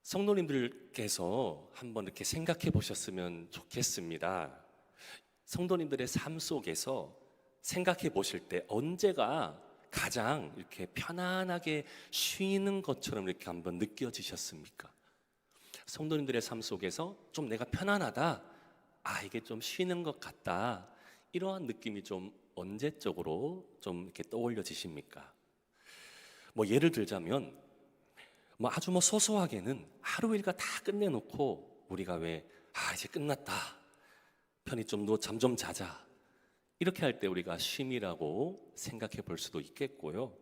성도님들께서 한번 이렇게 생각해 보셨으면 좋겠습니다. 성도님들의 삶 속에서 생각해 보실 때 언제가 가장 이렇게 편안하게 쉬는 것처럼 이렇게 한번 느껴지셨습니까? 성도님들의 삶 속에서 좀 내가 편안하다, 이게 좀 쉬는 것 같다, 이러한 느낌이 좀 언제적으로 좀 이렇게 떠올려지십니까? 예를 들자면 아주 소소하게는 하루 일과 다 끝내놓고 우리가 왜 이제 끝났다, 편히 좀 누워 잠 좀 자자, 이렇게 할 때 우리가 쉼이라고 생각해 볼 수도 있겠고요.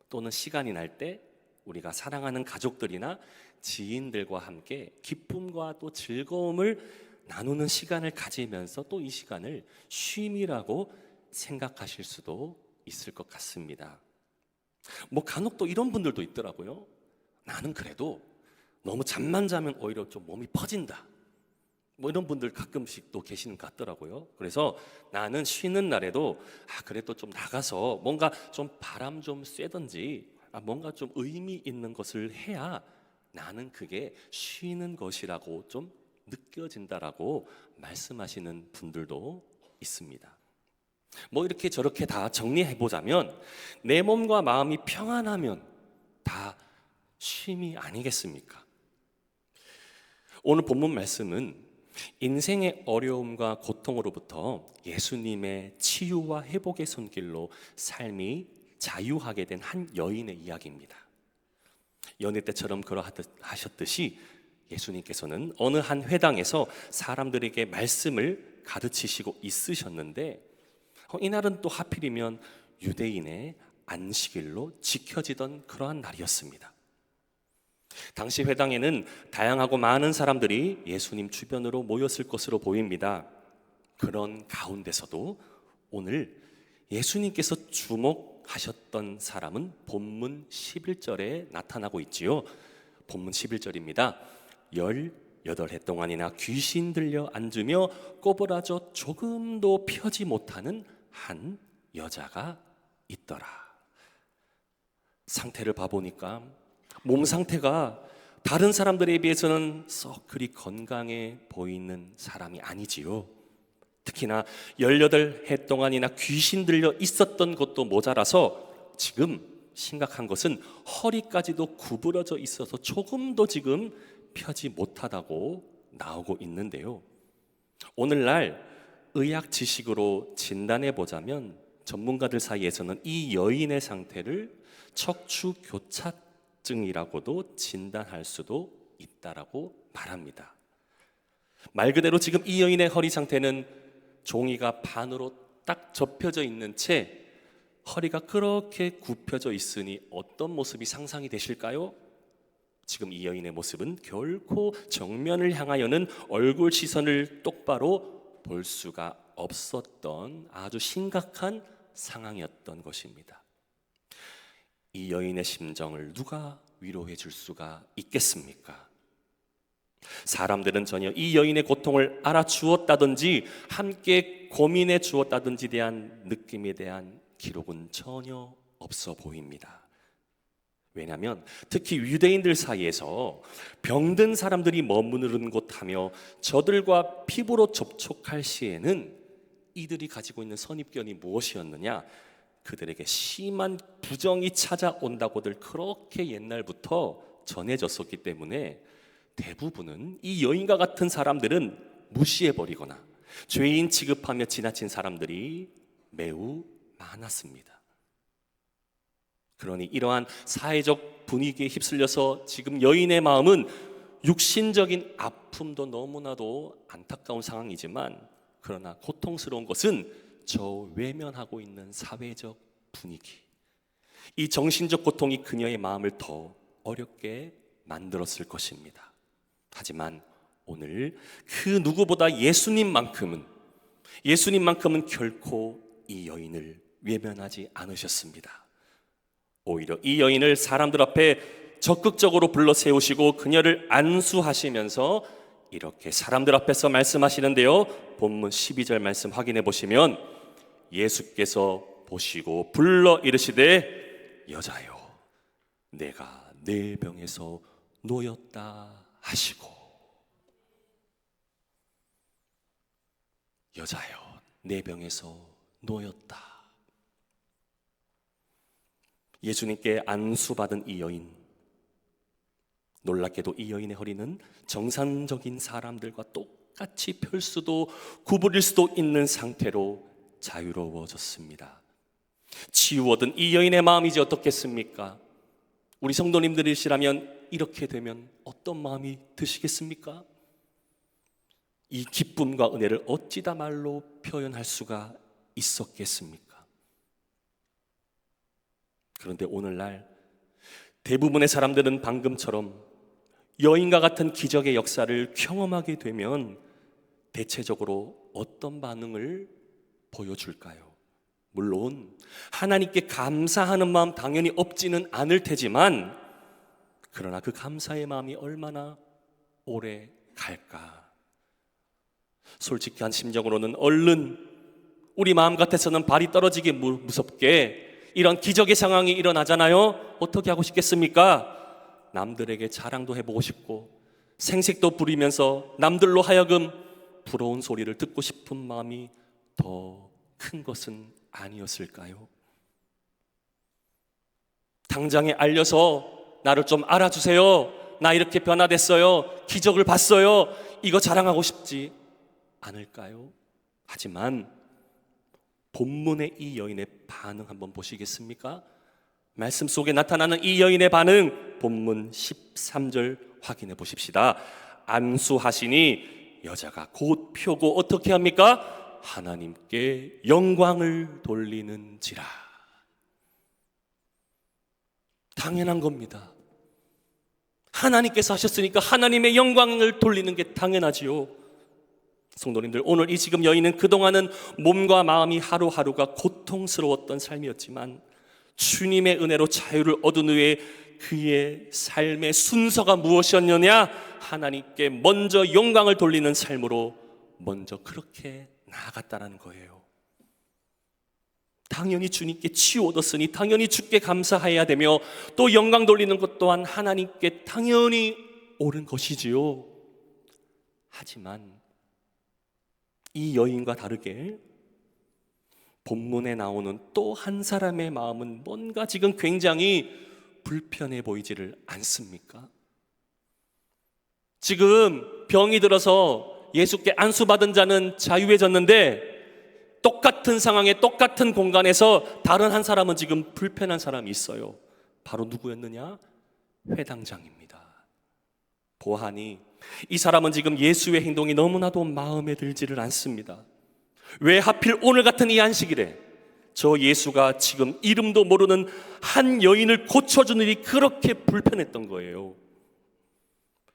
또는 시간이 날 때 우리가 사랑하는 가족들이나 지인들과 함께 기쁨과 또 즐거움을 나누는 시간을 가지면서 또 이 시간을 쉼이라고 생각하실 수도 있을 것 같습니다. 간혹 또 이런 분들도 있더라고요. 나는 그래도 너무 잠만 자면 오히려 좀 몸이 퍼진다, 이런 분들 가끔씩 또 계시는 것 같더라고요. 그래서 나는 쉬는 날에도 그래도 좀 나가서 뭔가 좀 바람 좀 쐬든지 뭔가 좀 의미 있는 것을 해야 나는 그게 쉬는 것이라고 좀 느껴진다라고 말씀하시는 분들도 있습니다. 이렇게 저렇게 다 정리해 보자면 내 몸과 마음이 평안하면 다 쉼이 아니겠습니까? 오늘 본문 말씀은 인생의 어려움과 고통으로부터 예수님의 치유와 회복의 손길로 삶이 자유하게 된 한 여인의 이야기입니다. 연애 때처럼 그러하셨듯이 예수님께서는 어느 한 회당에서 사람들에게 말씀을 가르치시고 있으셨는데 이날은 또 하필이면 유대인의 안식일로 지켜지던 그러한 날이었습니다. 당시 회당에는 다양하고 많은 사람들이 예수님 주변으로 모였을 것으로 보입니다. 그런 가운데서도 오늘 예수님께서 주목하셨던 사람은 본문 11절에 나타나고 있지요. 본문 11절입니다. 18해 동안이나 귀신 들려 앉으며 꼬부라져 조금도 펴지 못하는 한 여자가 있더라. 상태를 봐보니까 몸 상태가 다른 사람들에 비해서는 썩 그리 건강해 보이는 사람이 아니지요. 특히나 18해 동안이나 귀신 들려 있었던 것도 모자라서 지금 심각한 것은 허리까지도 구부러져 있어서 조금도 지금 펴지 못하다고 나오고 있는데요. 오늘날 의학 지식으로 진단해 보자면 전문가들 사이에서는 이 여인의 상태를 척추 교차증이라고도 진단할 수도 있다라고 말합니다. 말 그대로 지금 이 여인의 허리 상태는 종이가 반으로 딱 접혀져 있는 채 허리가 그렇게 굽혀져 있으니 어떤 모습이 상상이 되실까요? 지금 이 여인의 모습은 결코 정면을 향하여는 얼굴 시선을 똑바로 볼 수가 없었던 아주 심각한 상황이었던 것입니다. 이 여인의 심정을 누가 위로해 줄 수가 있겠습니까? 사람들은 전혀 이 여인의 고통을 알아주었다든지 함께 고민해 주었다든지 대한 느낌에 대한 기록은 전혀 없어 보입니다. 왜냐하면 특히 유대인들 사이에서 병든 사람들이 머무르는 곳하며 저들과 피부로 접촉할 시에는 이들이 가지고 있는 선입견이 무엇이었느냐? 그들에게 심한 부정이 찾아온다고들 그렇게 옛날부터 전해졌었기 때문에 대부분은 이 여인과 같은 사람들은 무시해버리거나 죄인 취급하며 지나친 사람들이 매우 많았습니다. 그러니 이러한 사회적 분위기에 휩쓸려서 지금 여인의 마음은 육신적인 아픔도 너무나도 안타까운 상황이지만 그러나 고통스러운 것은 저 외면하고 있는 사회적 분위기, 이 정신적 고통이 그녀의 마음을 더 어렵게 만들었을 것입니다. 하지만 오늘 그 누구보다 예수님만큼은 결코 이 여인을 외면하지 않으셨습니다. 오히려 이 여인을 사람들 앞에 적극적으로 불러 세우시고 그녀를 안수하시면서 이렇게 사람들 앞에서 말씀하시는데요. 본문 12절 말씀 확인해 보시면 예수께서 보시고 불러 이르시되 여자여 내가 내 병에서 놓였다 하시고 여자여 내 병에서 놓였다. 예수님께 안수받은 이 여인, 놀랍게도 이 여인의 허리는 정상적인 사람들과 똑같이 펼 수도 구부릴 수도 있는 상태로 자유로워졌습니다. 치유 얻은 이 여인의 마음이 이제 어떻겠습니까? 우리 성도님들이시라면 이렇게 되면 어떤 마음이 드시겠습니까? 이 기쁨과 은혜를 어찌다 말로 표현할 수가 있었겠습니까? 그런데 오늘날 대부분의 사람들은 방금처럼 여인과 같은 기적의 역사를 경험하게 되면 대체적으로 어떤 반응을 보여줄까요? 물론 하나님께 감사하는 마음 당연히 없지는 않을 테지만, 그러나 그 감사의 마음이 얼마나 오래 갈까? 솔직한 심정으로는 얼른 우리 마음 같아서는 발이 떨어지기 무섭게 이런 기적의 상황이 일어나잖아요. 어떻게 하고 싶겠습니까? 남들에게 자랑도 해보고 싶고 생색도 부리면서 남들로 하여금 부러운 소리를 듣고 싶은 마음이 더 큰 것은 아니었을까요? 당장에 알려서 나를 좀 알아주세요, 나 이렇게 변화됐어요, 기적을 봤어요, 이거 자랑하고 싶지 않을까요? 하지만 본문의 이 여인의 반응 한번 보시겠습니까? 말씀 속에 나타나는 이 여인의 반응, 본문 13절 확인해 보십시다. 안수하시니 여자가 곧 펴고 어떻게 합니까? 하나님께 영광을 돌리는지라. 당연한 겁니다. 하나님께서 하셨으니까 하나님의 영광을 돌리는 게 당연하지요. 성도님들, 오늘 이 지금 여인은 그동안은 몸과 마음이 하루하루가 고통스러웠던 삶이었지만 주님의 은혜로 자유를 얻은 후에 그의 삶의 순서가 무엇이었느냐? 하나님께 먼저 영광을 돌리는 삶으로 먼저 그렇게 나아갔다는 거예요. 당연히 주님께 치유 얻었으니 당연히 주께 감사해야 되며, 또 영광 돌리는 것 또한 하나님께 당연히 옳은 것이지요. 하지만 이 여인과 다르게 본문에 나오는 또 한 사람의 마음은 뭔가 지금 굉장히 불편해 보이지를 않습니까? 지금 병이 들어서 예수께 안수받은 자는 자유해졌는데 똑같은 상황에 똑같은 공간에서 다른 한 사람은 지금 불편한 사람이 있어요. 바로 누구였느냐? 회당장입니다. 보아하니 이 사람은 지금 예수의 행동이 너무나도 마음에 들지를 않습니다. 왜 하필 오늘 같은 이 안식일에 저 예수가 지금 이름도 모르는 한 여인을 고쳐주는 일이 그렇게 불편했던 거예요.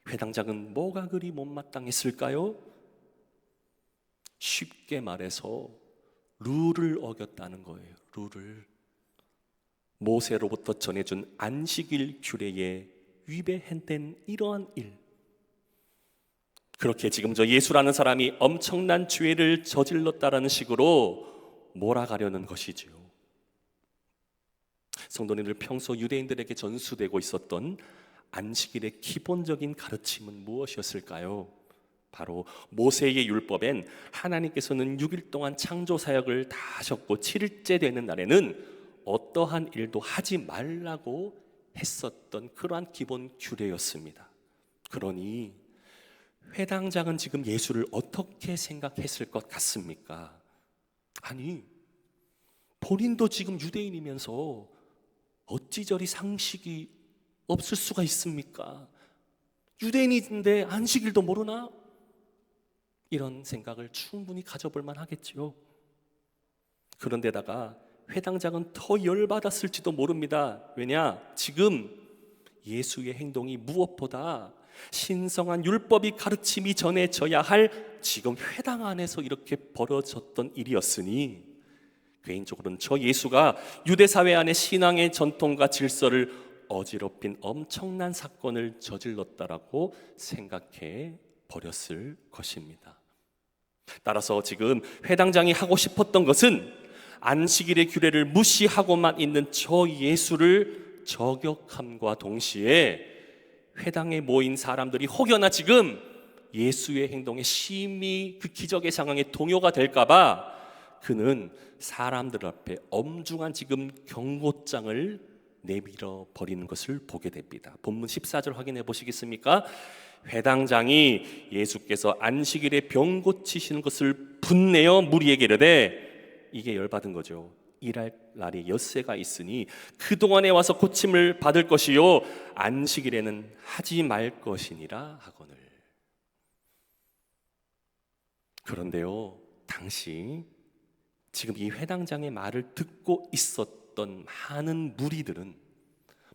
회당장은 뭐가 그리 못마땅했을까요? 쉽게 말해서 룰을 어겼다는 거예요. 룰을. 모세로부터 전해준 안식일 규례에 위배된 이러한 일. 그렇게 지금 저 예수라는 사람이 엄청난 죄를 저질렀다라는 식으로 몰아가려는 것이지요. 성도님들, 평소 유대인들에게 전수되고 있었던 안식일의 기본적인 가르침은 무엇이었을까요? 바로 모세의 율법엔 하나님께서는 6일 동안 창조 사역을 다 하셨고 7일째 되는 날에는 어떠한 일도 하지 말라고 했었던 그러한 기본 규례였습니다. 그러니 회당장은 지금 예수를 어떻게 생각했을 것 같습니까? 아니, 본인도 지금 유대인이면서 어찌 저리 상식이 없을 수가 있습니까? 유대인인데 안식일도 모르나? 이런 생각을 충분히 가져볼 만하겠지요. 그런데다가 회당장은 더 열받았을지도 모릅니다. 왜냐? 지금 예수의 행동이 무엇보다 신성한 율법이 가르침이 전해져야 할 지금 회당 안에서 이렇게 벌어졌던 일이었으니, 개인적으로는 저 예수가 유대사회 안의 신앙의 전통과 질서를 어지럽힌 엄청난 사건을 저질렀다라고 생각해 버렸을 것입니다. 따라서 지금 회당장이 하고 싶었던 것은 안식일의 규례를 무시하고만 있는 저 예수를 저격함과 동시에 회당에 모인 사람들이 혹여나 지금 예수의 행동에 심히 그 기적의 상황에 동요가 될까봐 그는 사람들 앞에 엄중한 지금 경고장을 내밀어 버리는 것을 보게 됩니다. 본문 14절 확인해 보시겠습니까? 회당장이 예수께서 안식일에 병 고치시는 것을 분내어 무리에게 이르되, 이게 열받은 거죠. 일할 날이 엿새가 있으니 그동안에 와서 고침을 받을 것이요 안식일에는 하지 말 것이니라 하거늘. 그런데요, 당시 지금 이 회당장의 말을 듣고 있었던 많은 무리들은,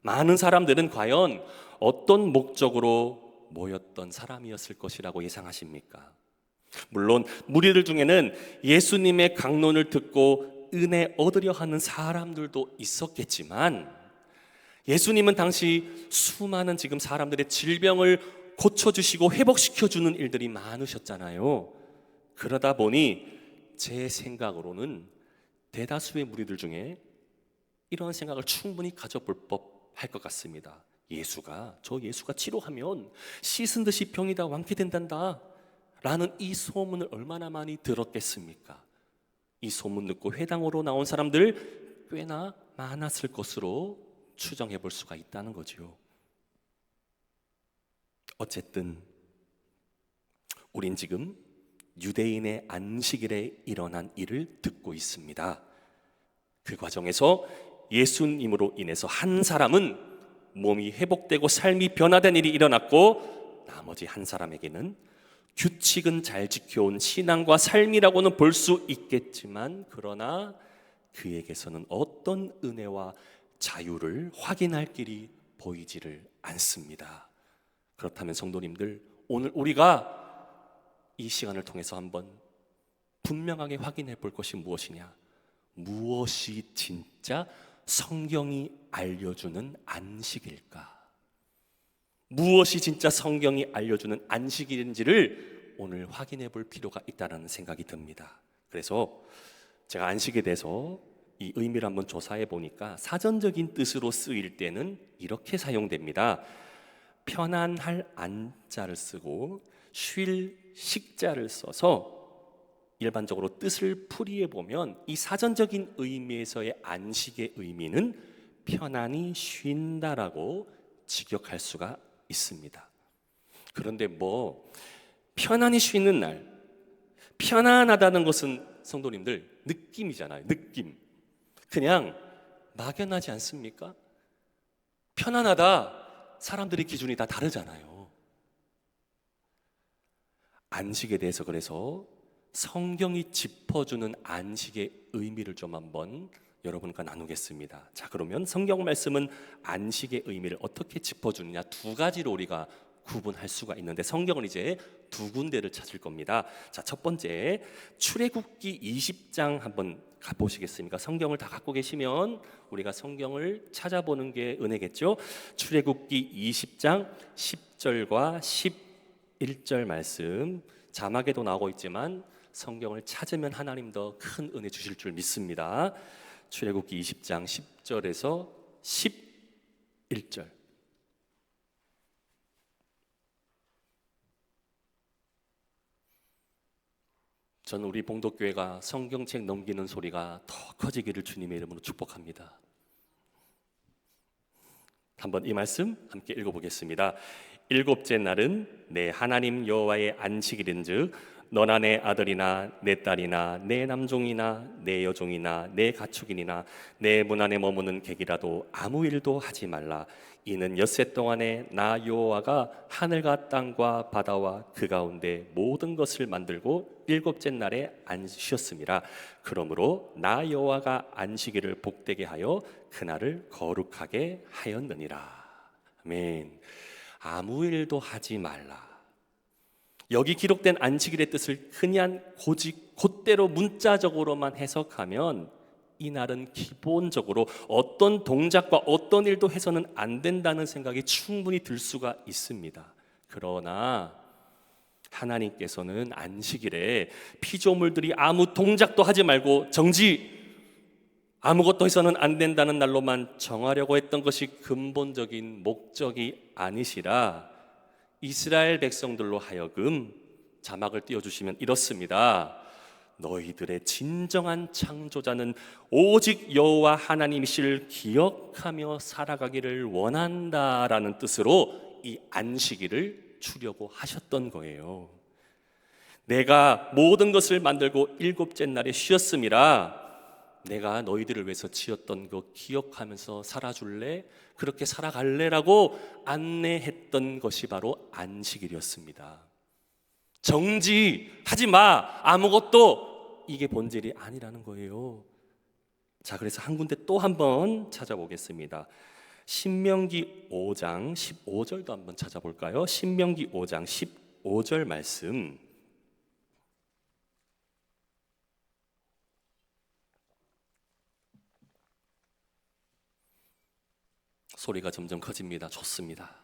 많은 사람들은 과연 어떤 목적으로 모였던 사람이었을 것이라고 예상하십니까? 물론 무리들 중에는 예수님의 강론을 듣고 은혜 얻으려 하는 사람들도 있었겠지만, 예수님은 당시 수많은 지금 사람들의 질병을 고쳐주시고 회복시켜주는 일들이 많으셨잖아요. 그러다 보니 제 생각으로는 대다수의 무리들 중에 이런 생각을 충분히 가져볼 법할 것 같습니다. 저 예수가 치료하면 씻은 듯이 병이 다 완쾌된단다 라는 이 소문을 얼마나 많이 들었겠습니까? 이 소문 듣고 회당으로 나온 사람들 꽤나 많았을 것으로 추정해 볼 수가 있다는 거죠. 어쨌든 우린 지금 유대인의 안식일에 일어난 일을 듣고 있습니다. 그 과정에서 예수님으로 인해서 한 사람은 몸이 회복되고 삶이 변화된 일이 일어났고, 나머지 한 사람에게는 규칙은 잘 지켜온 신앙과 삶이라고는 볼 수 있겠지만, 그러나 그에게서는 어떤 은혜와 자유를 확인할 길이 보이지를 않습니다. 그렇다면 성도님들, 오늘 우리가 이 시간을 통해서 한번 분명하게 확인해 볼 것이 무엇이냐? 무엇이 진짜 성경이 알려주는 안식일까? 무엇이 진짜 성경이 알려주는 안식일인지를 오늘 확인해 볼 필요가 있다는 생각이 듭니다. 그래서 제가 안식에 대해서 이 의미를 한번 조사해 보니까 사전적인 뜻으로 쓰일 때는 이렇게 사용됩니다. 편안할 안자를 쓰고 쉴 식자를 써서 일반적으로 뜻을 풀이해 보면 이 사전적인 의미에서의 안식의 의미는 편안히 쉰다라고 직역할 수가 있습니다. 그런데 편안히 쉬는 날, 편안하다는 것은 성도님들 느낌이잖아요. 느낌. 그냥 막연하지 않습니까? 편안하다, 사람들의 기준이 다 다르잖아요. 안식에 대해서 그래서 성경이 짚어주는 안식의 의미를 좀 한번 여러분과 나누겠습니다. 자, 그러면 성경 말씀은 안식의 의미를 어떻게 짚어주느냐, 두 가지로 우리가 구분할 수가 있는데, 성경은 이제 두 군데를 찾을 겁니다. 자, 첫 번째 출애굽기 20장 한번 가보시겠습니까? 성경을 다 갖고 계시면 우리가 성경을 찾아보는 게 은혜겠죠. 출애굽기 20장 10절과 11절 말씀, 자막에도 나오고 있지만 성경을 찾으면 하나님 더 큰 은혜 주실 줄 믿습니다. 출애굽기 20장 10절에서 11절. 저는 우리 봉독교회가 성경책 넘기는 소리가 더 커지기를 주님의 이름으로 축복합니다. 한번 이 말씀 함께 읽어보겠습니다. 일곱째 날은 내 하나님 여호와의 안식일인즉 너나 내 아들이나 내 딸이나 내 남종이나 내 여종이나 내 가축인이나 내 문 안에 머무는 객이라도 아무 일도 하지 말라. 이는 엿새 동안에 나 여호와가 하늘과 땅과 바다와 그 가운데 모든 것을 만들고 일곱째 날에 쉬었음이라. 그러므로 나 여호와가 안식일을 복되게 하여 그날을 거룩하게 하였느니라. 아멘. 아무 일도 하지 말라. 여기 기록된 안식일의 뜻을 그냥 곧대로 문자적으로만 해석하면 이 날은 기본적으로 어떤 동작과 어떤 일도 해서는 안 된다는 생각이 충분히 들 수가 있습니다. 그러나 하나님께서는 안식일에 피조물들이 아무 동작도 하지 말고 정지, 아무것도 해서는 안 된다는 날로만 정하려고 했던 것이 근본적인 목적이 아니시라 이스라엘 백성들로 하여금 자막을 띄워주시면 이렇습니다. 너희들의 진정한 창조자는 오직 여호와 하나님이시를 기억하며 살아가기를 원한다라는 뜻으로 이 안식일을 주려고 하셨던 거예요. 내가 모든 것을 만들고 일곱째 날에 쉬었음이라 내가 너희들을 위해서 지었던 거 기억하면서 살아줄래? 그렇게 살아갈래라고 안내했던 것이 바로 안식일이었습니다. 정지하지 마, 아무것도, 이게 본질이 아니라는 거예요. 자, 그래서 한 군데 또 한번 찾아보겠습니다. 신명기 5장 15절도 한번 찾아볼까요? 신명기 5장 15절 말씀. 소리가 점점 커집니다. 좋습니다.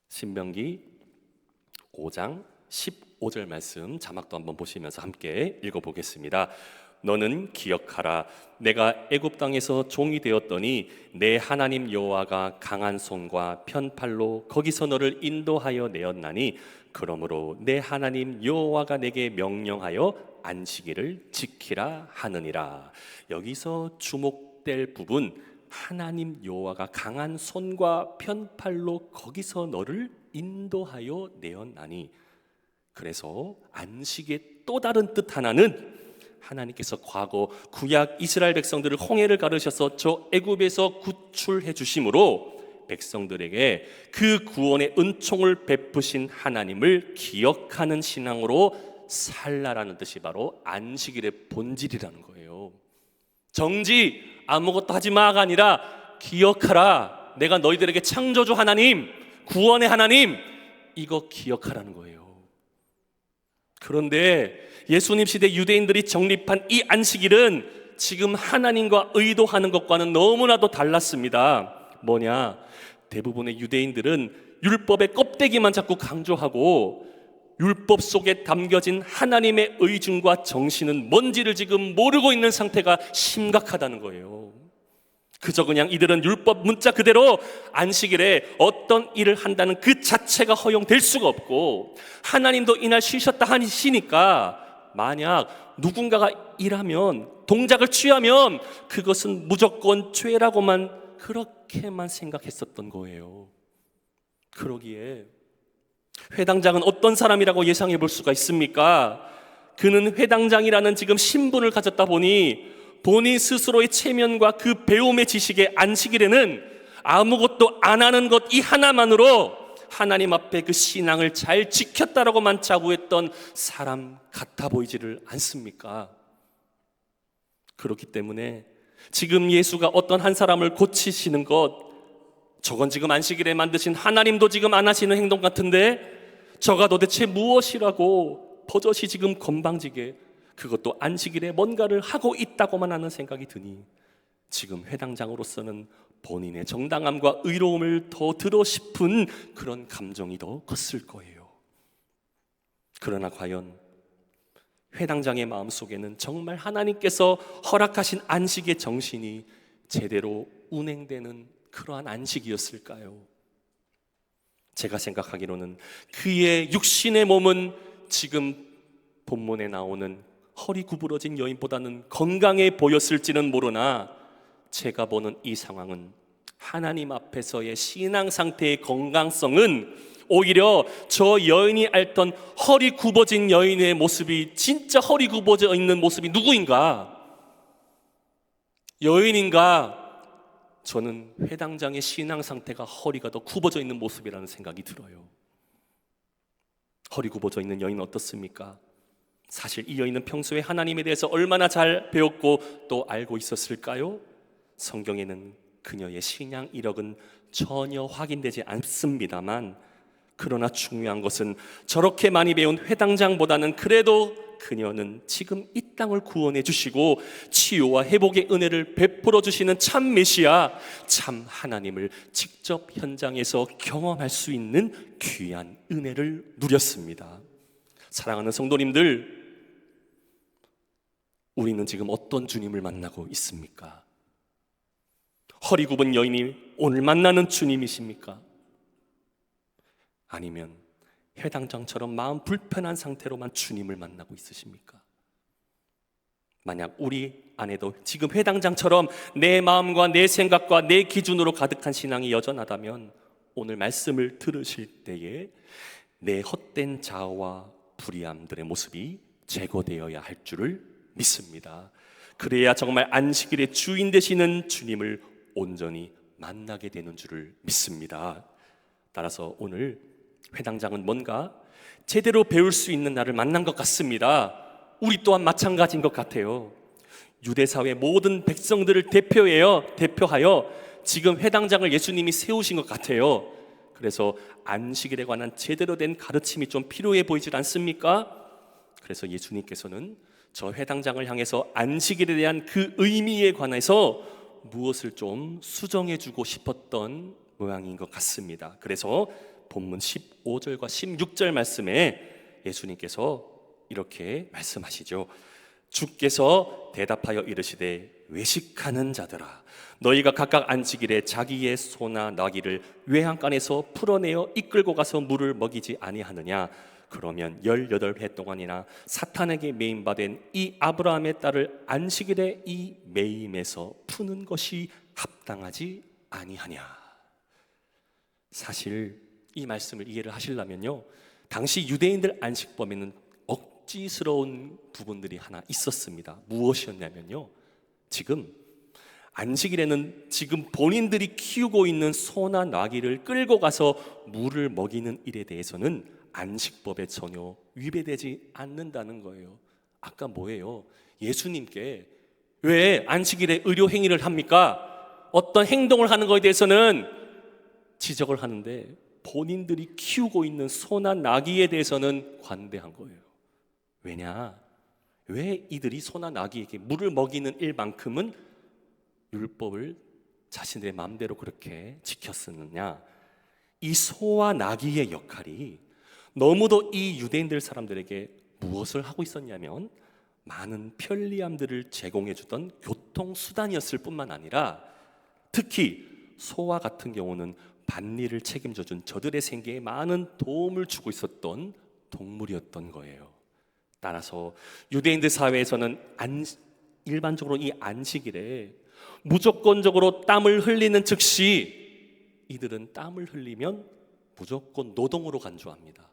신명기 5장 15절 말씀 자막도 한번 보시면서 함께 읽어보겠습니다. 너는 기억하라. 내가 애굽 땅에서 종이 되었더니 내 하나님 여호와가 강한 손과 편팔로 거기서 너를 인도하여 내었나니 그러므로 내 하나님 여호와가 내게 명령하여 안식일을 지키라 하느니라. 여기서 주목될 부분, 하나님 여호와가 강한 손과 편팔로 거기서 너를 인도하여 내었나니, 그래서 안식의 또 다른 뜻 하나는 하나님께서 과거 구약 이스라엘 백성들을 홍해를 가르셔서 저 애굽에서 구출해 주심으로 백성들에게 그 구원의 은총을 베푸신 하나님을 기억하는 신앙으로 살라라는 뜻이 바로 안식일의 본질이라는 거예요. 정지, 아무것도 하지 마가 아니라 기억하라. 내가 너희들에게 창조주 하나님, 구원의 하나님, 이거 기억하라는 거예요. 그런데 예수님 시대 유대인들이 정립한 이 안식일은 지금 하나님과 의도하는 것과는 너무나도 달랐습니다. 뭐냐? 대부분의 유대인들은 율법의 껍데기만 자꾸 강조하고 율법 속에 담겨진 하나님의 의중과 정신은 뭔지를 지금 모르고 있는 상태가 심각하다는 거예요. 그저 그냥 이들은 율법 문자 그대로 안식일에 어떤 일을 한다는 그 자체가 허용될 수가 없고, 하나님도 이날 쉬셨다 하시니까 만약 누군가가 일하면, 동작을 취하면 그것은 무조건 죄라고만 그렇게만 생각했었던 거예요. 그러기에 회당장은 어떤 사람이라고 예상해 볼 수가 있습니까? 그는 회당장이라는 지금 신분을 가졌다 보니 본인 스스로의 체면과 그 배움의 지식의 안식일에는 아무것도 안 하는 것 이 하나만으로 하나님 앞에 그 신앙을 잘 지켰다라고만 자부했던 사람 같아 보이지를 않습니까? 그렇기 때문에 지금 예수가 어떤 한 사람을 고치시는 것, 저건 지금 안식일에 만드신 하나님도 지금 안 하시는 행동 같은데 저가 도대체 무엇이라고 버젓이 지금 건방지게 그것도 안식일에 뭔가를 하고 있다고만 하는 생각이 드니 지금 회당장으로서는 본인의 정당함과 의로움을 더 들어 싶은 그런 감정이 더 컸을 거예요. 그러나 과연 회당장의 마음속에는 정말 하나님께서 허락하신 안식의 정신이 제대로 운행되는 그러한 안식이었을까요? 제가 생각하기로는 그의 육신의 몸은 지금 본문에 나오는 허리 구부러진 여인보다는 건강해 보였을지는 모르나 제가 보는 이 상황은 하나님 앞에서의 신앙 상태의 건강성은 오히려 저 여인이 앓던 허리 굽어진 여인의 모습이 진짜 허리 굽어져 있는 모습이 누구인가? 여인인가? 저는 회당장의 신앙 상태가 허리가 더 굽어져 있는 모습이라는 생각이 들어요. 허리 굽어져 있는 여인은 어떻습니까? 사실 이 여인은 평소에 하나님에 대해서 얼마나 잘 배웠고 또 알고 있었을까요? 성경에는 그녀의 신앙 이력은 전혀 확인되지 않습니다만, 그러나 중요한 것은 저렇게 많이 배운 회당장보다는 그래도 그녀는 지금 이 땅을 구원해 주시고 치유와 회복의 은혜를 베풀어 주시는 참 메시아, 참 하나님을 직접 현장에서 경험할 수 있는 귀한 은혜를 누렸습니다. 사랑하는 성도님들, 우리는 지금 어떤 주님을 만나고 있습니까? 허리 굽은 여인이 오늘 만나는 주님이십니까? 아니면 회당장처럼 마음 불편한 상태로만 주님을 만나고 있으십니까? 만약 우리 안에도 지금 회당장처럼 내 마음과 내 생각과 내 기준으로 가득한 신앙이 여전하다면 오늘 말씀을 들으실 때에 내 헛된 자아와 불의함들의 모습이 제거되어야 할 줄을 믿습니다. 그래야 정말 안식일의 주인 되시는 주님을 온전히 만나게 되는 줄을 믿습니다. 따라서 오늘 회당장은 뭔가 제대로 배울 수 있는 날을 만난 것 같습니다. 우리 또한 마찬가지인 것 같아요. 유대사회 모든 백성들을 대표하여 지금 회당장을 예수님이 세우신 것 같아요. 그래서 안식일에 관한 제대로 된 가르침이 좀 필요해 보이질 않습니까? 그래서 예수님께서는 저 회당장을 향해서 안식일에 대한 그 의미에 관해서 무엇을 좀 수정해 주고 싶었던 모양인 것 같습니다. 그래서 본문 15절과 16절 말씀에 예수님께서 이렇게 말씀하시죠. 주께서 대답하여 이르시되 외식하는 자들아, 너희가 각각 안식일에 자기의 소나 나귀를 외양간에서 풀어내어 이끌고 가서 물을 먹이지 아니하느냐? 그러면 18해 동안이나 사탄에게 매임받은 이 아브라함의 딸을 안식일에 이 매임에서 푸는 것이 합당하지 아니하냐? 사실 이 말씀을 이해를 하시려면요, 당시 유대인들 안식법에는 억지스러운 부분들이 하나 있었습니다. 무엇이었냐면요, 지금 안식일에는 지금 본인들이 키우고 있는 소나 나귀를 끌고 가서 물을 먹이는 일에 대해서는 안식법에 전혀 위배되지 않는다는 거예요. 아까 뭐예요? 예수님께 왜 안식일에 의료 행위를 합니까? 어떤 행동을 하는 것에 대해서는 지적을 하는데 본인들이 키우고 있는 소나 나귀에 대해서는 관대한 거예요. 왜냐? 왜 이들이 소나 나귀에게 물을 먹이는 일만큼은 율법을 자신들의 마음대로 그렇게 지켰었느냐? 이 소와 나귀의 역할이 너무도 이 유대인들 사람들에게 무엇을 하고 있었냐면 많은 편리함들을 제공해 주던 교통수단이었을 뿐만 아니라 특히 소와 같은 경우는 밭일을 책임져 준 저들의 생계에 많은 도움을 주고 있었던 동물이었던 거예요. 따라서 유대인들 사회에서는 일반적으로 이 안식일에 무조건적으로 땀을 흘리는 즉시 이들은 땀을 흘리면 무조건 노동으로 간주합니다.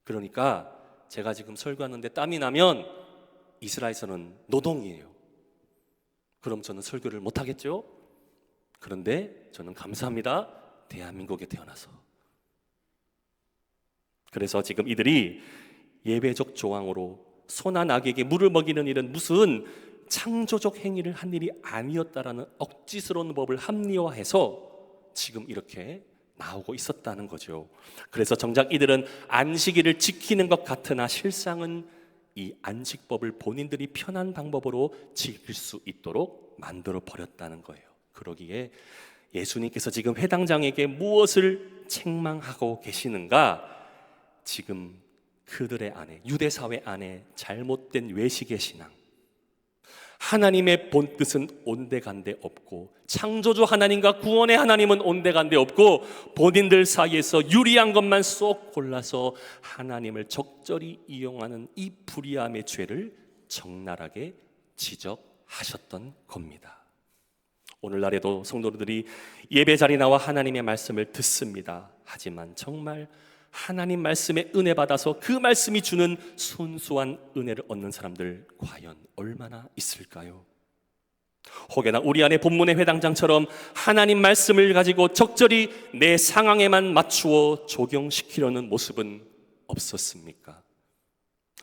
그러니까 제가 지금 설교하는데 땀이 나면 이스라엘에서는 노동이에요. 그럼 저는 설교를 못하겠죠? 그런데 저는 감사합니다. 대한민국에 태어나서. 그래서 지금 이들이 예배적 조항으로 소나 나귀에게 물을 먹이는 일은 무슨 창조적 행위를 한 일이 아니었다라는 억지스러운 법을 합리화해서 지금 이렇게 나오고 있었다는 거죠. 그래서 정작 이들은 안식일을 지키는 것 같으나 실상은 이 안식법을 본인들이 편한 방법으로 지킬 수 있도록 만들어 버렸다는 거예요. 그러기에 예수님께서 지금 회당장에게 무엇을 책망하고 계시는가? 지금 그들의 안에, 유대 사회 안에 잘못된 외식의 신앙, 하나님의 본 뜻은 온데간데 없고 창조주 하나님과 구원의 하나님은 온데간데 없고 본인들 사이에서 유리한 것만 쏙 골라서 하나님을 적절히 이용하는 이 불의함의 죄를 적나라하게 지적하셨던 겁니다. 오늘날에도 성도들이 예배 자리 나와 하나님의 말씀을 듣습니다. 하지만 정말 하나님 말씀에 은혜 받아서 그 말씀이 주는 순수한 은혜를 얻는 사람들 과연 얼마나 있을까요? 혹여나 우리 안에 본문의 회당장처럼 하나님 말씀을 가지고 적절히 내 상황에만 맞추어 적용시키려는 모습은 없었습니까?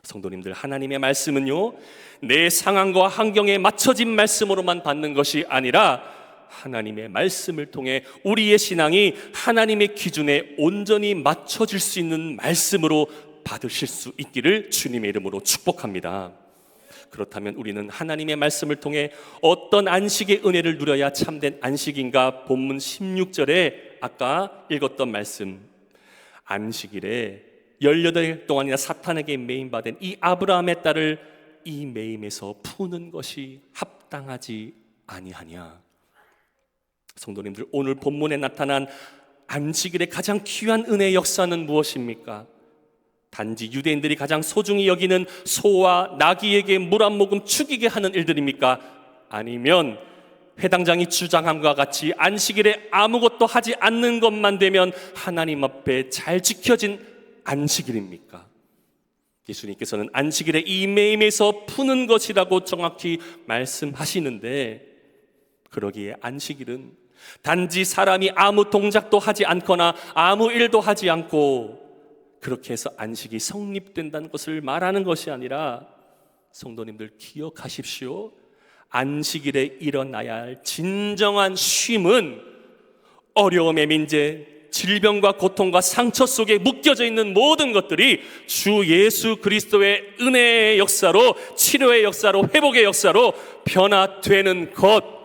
성도님들, 하나님의 말씀은요, 내 상황과 환경에 맞춰진 말씀으로만 받는 것이 아니라 하나님의 말씀을 통해 우리의 신앙이 하나님의 기준에 온전히 맞춰질 수 있는 말씀으로 받으실 수 있기를 주님의 이름으로 축복합니다. 그렇다면 우리는 하나님의 말씀을 통해 어떤 안식의 은혜를 누려야 참된 안식인가? 본문 16절에 아까 읽었던 말씀, 안식일에 18일 동안이나 사탄에게 매임받은 이 아브라함의 딸을 이 매임에서 푸는 것이 합당하지 아니하냐. 성도님들, 오늘 본문에 나타난 안식일의 가장 귀한 은혜의 역사는 무엇입니까? 단지 유대인들이 가장 소중히 여기는 소와 나귀에게 물 한 모금 축이게 하는 일들입니까? 아니면 회당장이 주장함과 같이 안식일에 아무것도 하지 않는 것만 되면 하나님 앞에 잘 지켜진 안식일입니까? 예수님께서는 안식일에 이 매임에서 푸는 것이라고 정확히 말씀하시는데, 그러기에 안식일은 단지 사람이 아무 동작도 하지 않거나 아무 일도 하지 않고 그렇게 해서 안식이 성립된다는 것을 말하는 것이 아니라, 성도님들 기억하십시오. 안식일에 일어나야 할 진정한 쉼은 어려움의 민재, 질병과 고통과 상처 속에 묶여져 있는 모든 것들이 주 예수 그리스도의 은혜의 역사로, 치료의 역사로, 회복의 역사로 변화되는 것,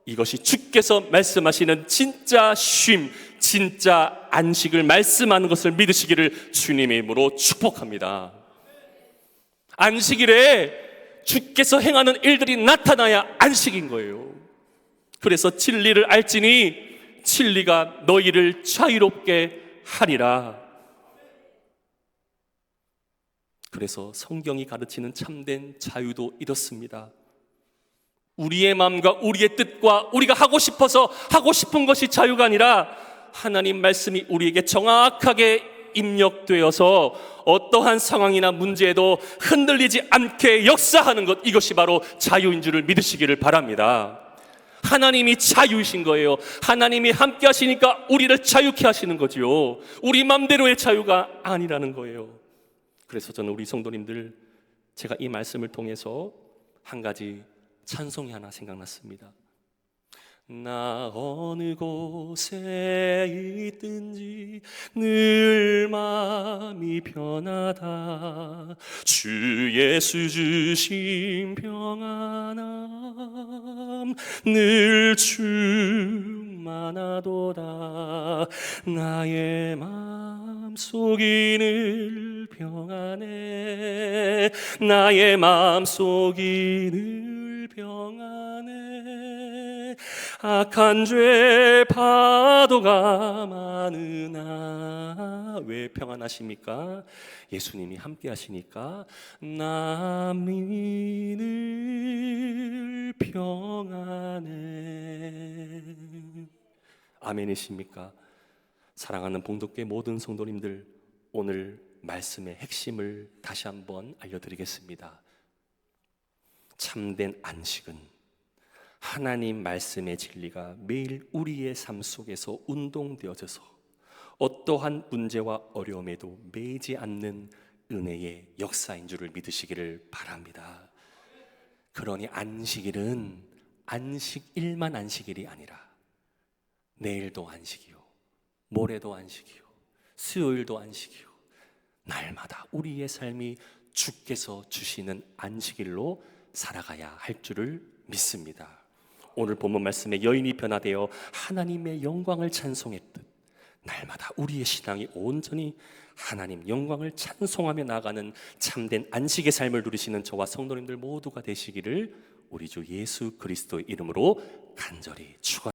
이것이 주께서 말씀하시는 진짜 쉼, 진짜 안식을 말씀하는 것을 믿으시기를 주님의 이름으로 축복합니다. 안식일에 주께서 행하는 일들이 나타나야 안식인 거예요. 그래서 진리를 알지니 진리가 너희를 자유롭게 하리라. 그래서 성경이 가르치는 참된 자유도 이렇습니다. 우리의 마음과 우리의 뜻과 우리가 하고 싶어서 하고 싶은 것이 자유가 아니라, 하나님 말씀이 우리에게 정확하게 입력되어서 어떠한 상황이나 문제에도 흔들리지 않게 역사하는 것, 이것이 바로 자유인 줄을 믿으시기를 바랍니다. 하나님이 자유이신 거예요. 하나님이 함께 하시니까 우리를 자유케 하시는 거지요. 우리 맘대로의 자유가 아니라는 거예요. 그래서 저는 우리 성도님들, 제가 이 말씀을 통해서 한 가지 찬송이 하나 생각났습니다. 나 어느 곳에 있든지 늘 마음이 편하다. 주 예수 주신 평안함 늘 충만하도다. 나의 마음속이 늘 평안해. 나의 마음속이 늘 평안해. 악한 죄 파도가 많으나 왜 평안하십니까? 예수님이 함께 하시니까 남이 늘 평안해. 아멘이십니까? 사랑하는 봉독계 모든 성도님들, 오늘 말씀의 핵심을 다시 한번 알려드리겠습니다. 참된 안식은 하나님 말씀의 진리가 매일 우리의 삶 속에서 운동되어져서 어떠한 문제와 어려움에도 매이지 않는 은혜의 역사인 줄을 믿으시기를 바랍니다. 그러니 안식일은 안식일만 안식일이 아니라 내일도 안식이요, 모레도 안식이요, 수요일도 안식이요, 날마다 우리의 삶이 주께서 주시는 안식일로 살아가야 할 줄을 믿습니다. 오늘 본문 말씀에 여인이 변화되어 하나님의 영광을 찬송했듯 날마다 우리의 신앙이 온전히 하나님 영광을 찬송하며 나아가는 참된 안식의 삶을 누리시는 저와 성도님들 모두가 되시기를 우리 주 예수 그리스도의 이름으로 간절히 축원합니다.